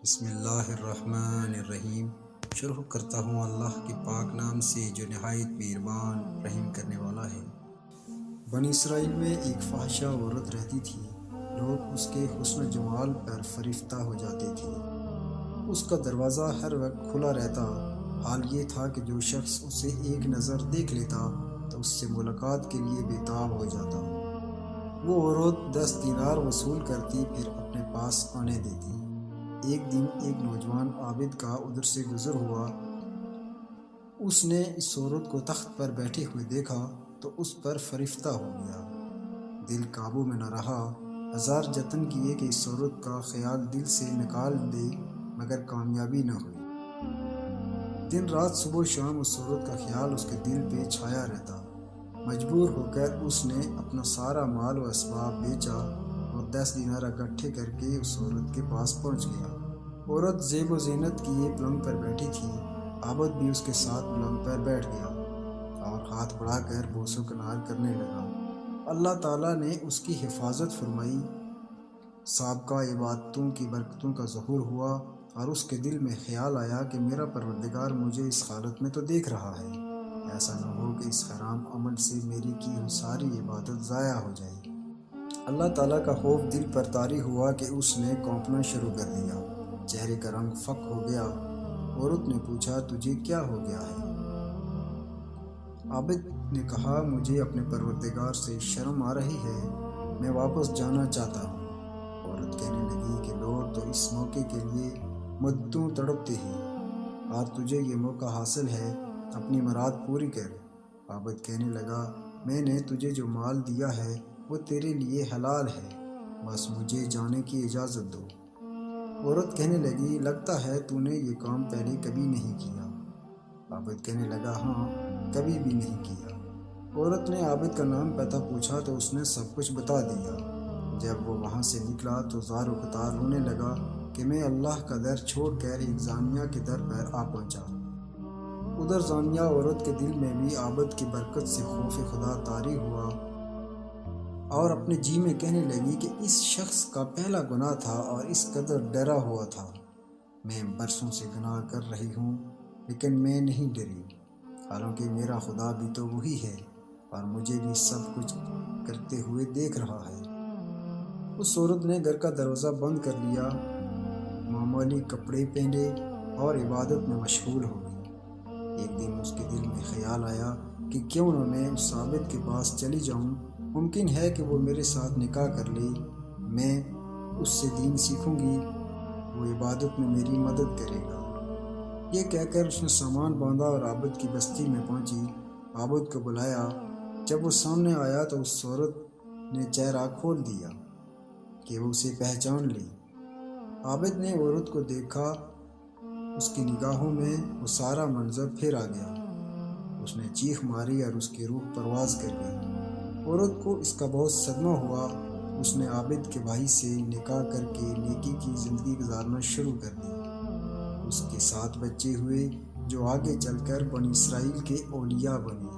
بسم اللہ الرحمن الرحیم۔ شروع کرتا ہوں اللہ کے پاک نام سے جو نہایت مہربان رحم کرنے والا ہے۔ بنی اسرائیل میں ایک فاحشہ عورت رہتی تھی۔ لوگ اس کے حسن و جمال پر فریفتہ ہو جاتے تھے۔ اس کا دروازہ ہر وقت کھلا رہتا۔ حال یہ تھا کہ جو شخص اسے ایک نظر دیکھ لیتا تو اس سے ملاقات کے لیے بے تاب ہو جاتا۔ وہ عورت 10 دینار وصول کرتی، پھر اپنے پاس آنے دیتی۔ ایک دن ایک نوجوان عابد کا ادھر سے گزر ہوا۔ اس نے اس عورت کو تخت پر بیٹھے ہوئے دیکھا تو اس پر فریفتہ ہو گیا۔ دل قابو میں نہ رہا۔ ہزار جتن کیے کہ اس عورت کا خیال دل سے نکال دے، مگر کامیابی نہ ہوئی۔ دن رات صبح و شام اس عورت کا خیال اس کے دل پہ چھایا رہتا۔ مجبور ہو کر اس نے اپنا سارا مال و اسباب بیچا اور 10 دینار اکٹھے کر کے اس عورت کے پاس پہنچ گیا۔ عورت زیب و زینت کیے پلنگ پر بیٹھی تھی۔ عابد بھی اس کے ساتھ پلنگ پر بیٹھ گیا اور ہاتھ بڑھا کر بوس و کنار کرنے لگا۔ اللہ تعالیٰ نے اس کی حفاظت فرمائی۔ سابقہ عبادتوں کی برکتوں کا ظہور ہوا اور اس کے دل میں خیال آیا کہ میرا پروردگار مجھے اس حالت میں تو دیکھ رہا ہے۔ ایسا نہ ہو کہ اس حرام عمل سے میری کی ہوئی ساری عبادت ضائع ہو جائے۔ اللہ تعالیٰ کا خوف دل پر طاری ہوا کہ اس نے کونپنا شروع کر دیا۔ چہرے کا رنگ فک ہو گیا۔ عورت نے پوچھا، تجھے کیا ہو گیا ہے؟ عابد نے کہا، مجھے اپنے پروردگار سے شرم آ رہی ہے، میں واپس جانا چاہتا ہوں۔ عورت کہنے لگی کہ لوگ تو اس موقع کے لیے مدتوں تڑپتے ہیں، آج تجھے یہ موقع حاصل ہے، اپنی مراد پوری کر۔ عابد کہنے لگا، میں نے تجھے جو مال دیا ہے وہ تیرے لیے حلال ہے، بس مجھے جانے کی اجازت دو۔ عورت کہنے لگی، لگتا ہے تو نے یہ کام پہلے کبھی نہیں کیا۔ عابد کہنے لگا، ہاں، کبھی بھی نہیں کیا۔ عورت نے عابد کا نام پتہ پوچھا تو اس نے سب کچھ بتا دیا۔ جب وہ وہاں سے نکلا تو زار و قطار رونے لگا کہ میں اللہ کا در چھوڑ کر ایک زانیہ کے در پر آ پہنچا۔ ادھر زانیہ عورت کے دل میں بھی عابد کی برکت سے خوف خدا طاری ہوا اور اپنے جی میں کہنے لگی کہ اس شخص کا پہلا گناہ تھا اور اس قدر ڈرا ہوا تھا۔ میں برسوں سے گناہ کر رہی ہوں لیکن میں نہیں ڈری، حالانکہ میرا خدا بھی تو وہی ہے اور مجھے بھی سب کچھ کرتے ہوئے دیکھ رہا ہے۔ اس عورت نے گھر کا دروازہ بند کر لیا، معمولی کپڑے پہنے اور عبادت میں مشغول ہو گئی۔ ایک دن اس کے دل میں خیال آیا کہ کیوں نہ میں اس عابد کے پاس چلی جاؤں، ممکن ہے کہ وہ میرے ساتھ نکاح کر لے، میں اس سے دین سیکھوں گی، وہ عبادت میں میری مدد کرے گا۔ یہ کہہ کر اس نے سامان باندھا اور عابد کی بستی میں پہنچی۔ عابد کو بلایا۔ جب وہ سامنے آیا تو اس عورت نے چہرہ کھول دیا کہ وہ اسے پہچان لے۔ عابد نے عورت کو دیکھا، اس کی نگاہوں میں وہ سارا منظر پھر آ گیا۔ اس نے چیخ ماری اور اس کی روح پرواز کر گئی۔ عورت کو اس کا بہت صدمہ ہوا۔ اس نے عابد کے بھائی سے نکاح کر کے نیکی کی زندگی گزارنا شروع کر دی۔ اس کے 7 بچے ہوئے جو آگے چل کر بنی اسرائیل کے اولیاء بنے۔